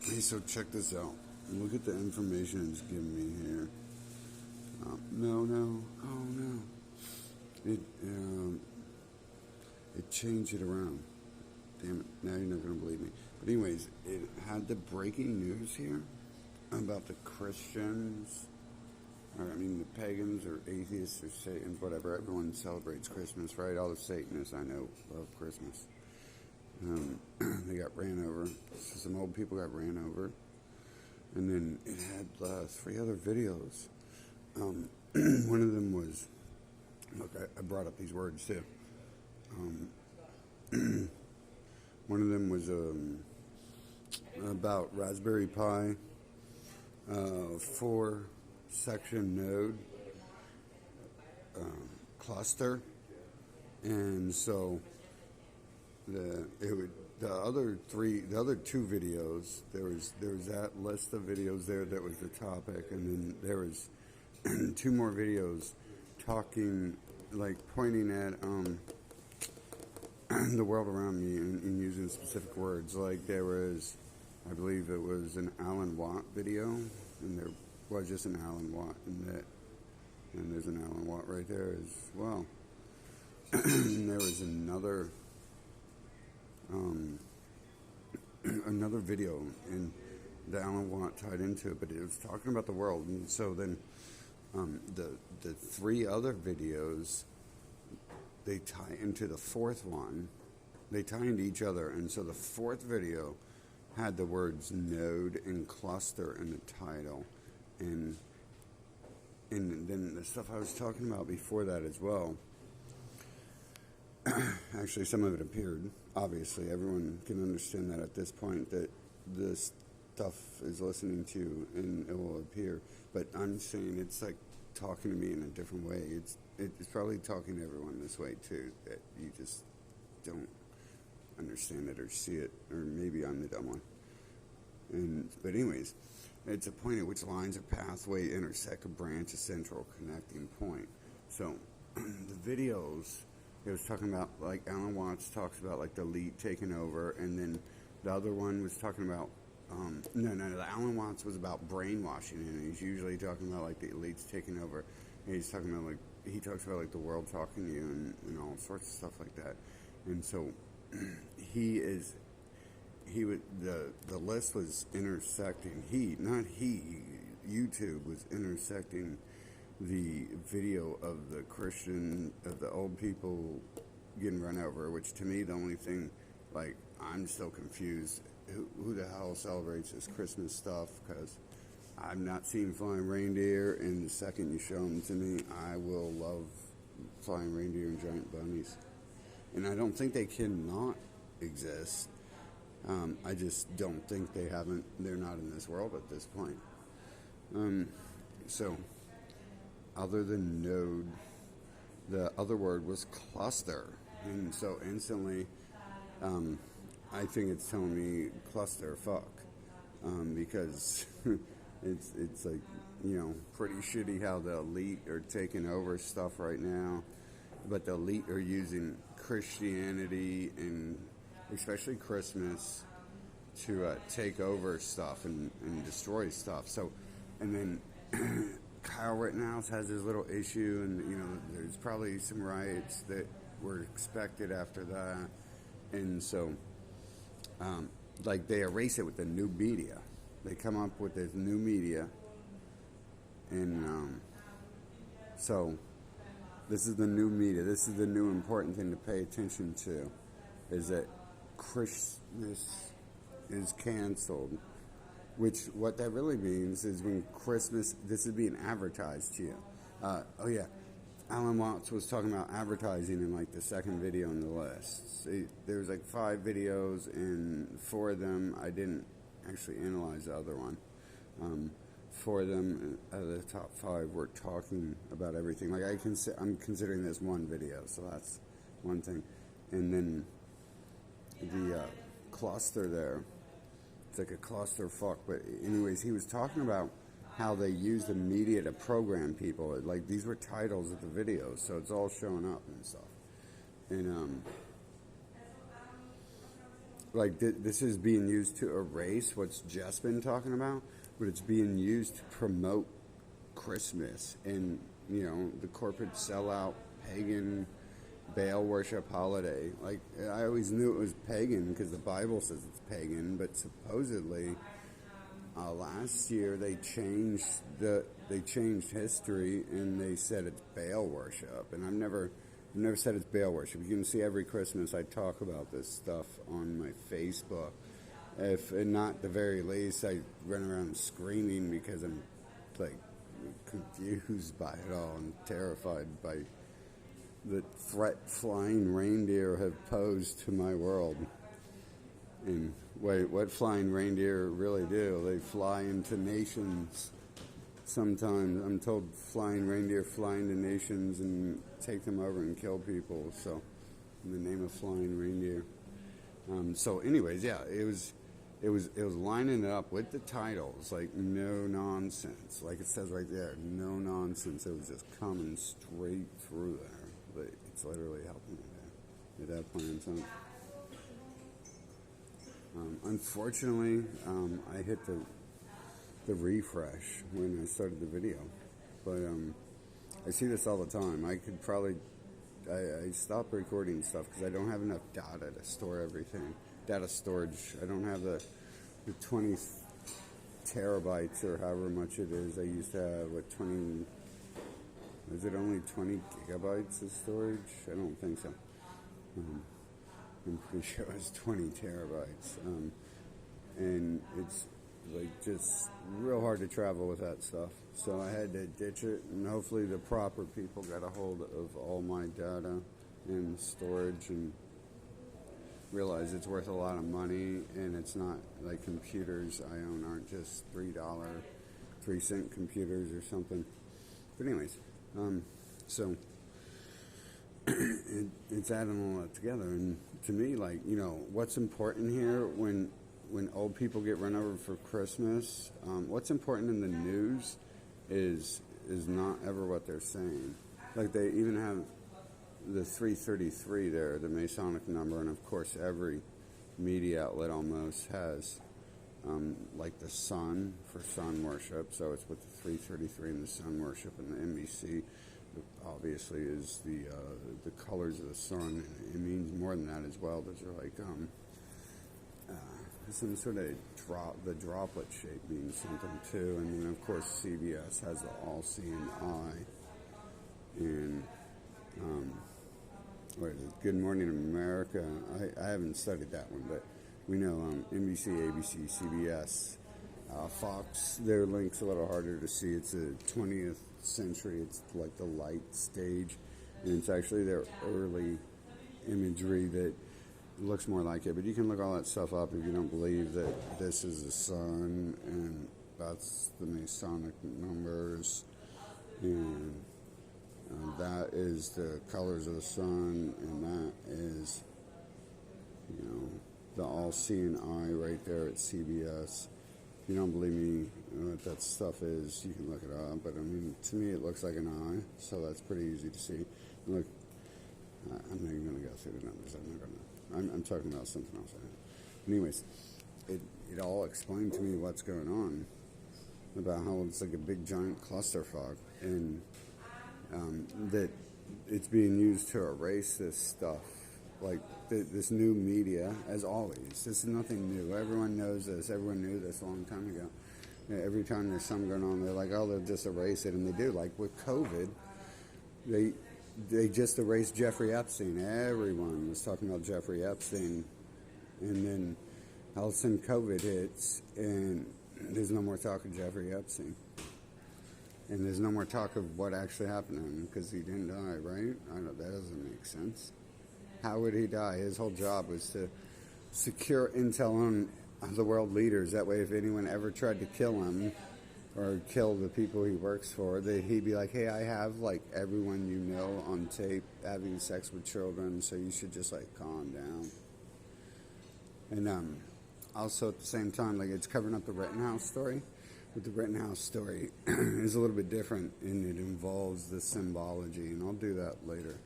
Hey, so check this out. Look at the information it's giving me here. No. Oh, no. It changed it around. Damn it. Now you're not going to believe me. But anyways, it had the breaking news here about the Christians. Or, I mean, the pagans or atheists or Satans, whatever. Everyone celebrates Christmas, right? All the Satanists I know love Christmas. They got ran over. So some old people got ran over. And then it had 3 other videos. One of them was, look, I brought up these words too. One of them was about Raspberry Pi, 4-section node cluster, and so the other 2 videos, there was that list of videos there that was the topic, and then there was 2 more videos talking, like pointing at the world around me and using specific words. Like there was, I believe it was an Alan Watt video, and there was just an Alan Watt in that, and there's an Alan Watt right there as well. And there was another video, and the Alan Watt tied into it, but it was talking about the world. And so then the 3 other videos, they tie into the 4th one. They tie into each other, and so the 4th video had the words node and cluster in the title, and then the stuff I was talking about before that as well. Actually, some of it appeared. Obviously, everyone can understand that at this point, that this stuff is listening to and it will appear. But I'm saying it's like talking to me in a different way. It's probably talking to everyone this way too, that you just don't understand it or see it, or maybe I'm the dumb one. But anyways, it's a point at which lines or pathway intersect a branch, a central connecting point. So the videos, it was talking about, like Alan Watts talks about like the elite taking over, and then the other one was talking about the Alan Watts was about brainwashing, and he's usually talking about like the elites taking over, and he's talking about like, he talks about like the world talking to you and all sorts of stuff like that. And so the list was intersecting, YouTube was intersecting the video of the old people getting run over, which to me, the only thing, like, I'm still confused. Who the hell celebrates this Christmas stuff? Because I've not seen flying reindeer, and the second you show them to me, I will love flying reindeer and giant bunnies. And I don't think they cannot exist. I just don't think they're not in this world at this point. So, other than node, the other word was cluster. And so instantly, I think it's telling me cluster fuck. Because it's like, pretty shitty how the elite are taking over stuff right now. But the elite are using Christianity and especially Christmas to take over stuff and destroy stuff. So, and then Kyle Rittenhouse has his little issue, and there's probably some riots that were expected after that, and so like they erase it with the new media. They come up with this new media, and so this is the new media. This is the new important thing to pay attention to, is that Christmas is canceled, which what that really means is when Christmas, this is being advertised to you. Alan Watts was talking about advertising in like the second video on the list. There was like 5 videos, and 4 of them, I didn't actually analyze the other one. 4 of them out of the top 5 were talking about everything. Like I'm considering this one video, so that's one thing. And then the cluster there, it's like a cluster fuck. But anyways, he was talking about how they use the media to program people. Like these were titles of the videos, so it's all showing up and stuff. And like this is being used to erase what's just been talking about, but it's being used to promote Christmas and, you know, the corporate sellout pagan Baal worship holiday. Like, I always knew it was pagan because the Bible says it's pagan, but supposedly last year they changed history and they said it's Baal worship, and I've never said it's Baal worship. You can see every Christmas I talk about this stuff on my Facebook. If not the very least, I run around screaming because I'm like confused by it all and terrified by the threat flying reindeer have posed to my world. And what flying reindeer really do? They fly into nations. Sometimes I'm told flying reindeer fly into nations and take them over and kill people. So, in the name of flying reindeer. So, anyways, yeah, it was lining it up with the titles, like no nonsense, like it says right there, no nonsense. It was just coming straight through there. But it's literally helping me there. It had plans on. Unfortunately, I hit the refresh when I started the video, but I see this all the time. I could probably I stopped recording stuff because I don't have enough data to store everything. Data storage. I don't have the 20 terabytes or however much it is. I used to have 20. Is it only 20 gigabytes of storage? I don't think so. I'm pretty sure it was 20 terabytes. And it's like just real hard to travel with that stuff. So I had to ditch it, and hopefully the proper people got a hold of all my data and storage and realize it's worth a lot of money, and it's not like computers I own aren't just $3, 3-cent computers or something. But anyways, so it's adding all that together, and to me, like, you know, what's important here when old people get run over for Christmas, what's important in the news is not ever what they're saying. Like, they even have the 333 there, the Masonic number, and of course every media outlet almost has like the sun for sun worship, so it's with the 333 and the sun worship, and the NBC obviously is the colors of the sun. It means more than that as well. Those are like some sort of the droplet shape means something too, and then of course CBS has the all-seeing eye, and what is it? Good Morning America. I haven't studied that one, but we know NBC, ABC, CBS, Fox. Their link's a little harder to see. It's a 20th century. It's like the light stage, and it's actually their early imagery that looks more like it. But you can look all that stuff up if you don't believe that this is the sun and that's the Masonic numbers, and that is the colors of the sun, and that is, you know, the all-seeing eye right there at CBS. If you don't believe me what that stuff is, you can look it up. But I mean, to me, it looks like an eye, so that's pretty easy to see. Look, I'm not even going to go through the numbers. I'm talking about something else. Anyways, it all explained to me what's going on about how it's like a big giant clusterfuck, and that it's being used to erase this stuff. Like this new media, as always. This is nothing new. Everyone knows this. Everyone knew this a long time ago. Every time there's something going on, they're like, oh, they'll just erase it, and they do. Like with COVID, they just erased Jeffrey Epstein. Everyone was talking about Jeffrey Epstein, and then all of a sudden COVID hits, and there's no more talk of Jeffrey Epstein. And there's no more talk of what actually happened to him because he didn't die, right? That doesn't make sense. How would he die? His whole job was to secure intel on the world leaders. That way, if anyone ever tried to kill him or kill the people he works for, he'd be like, hey, I have, like, everyone you know on tape having sex with children, so you should just, like, calm down. And also, at the same time, like, it's covering up the Rittenhouse story. But the Rittenhouse story is a little bit different, and it involves the symbology, and I'll do that later.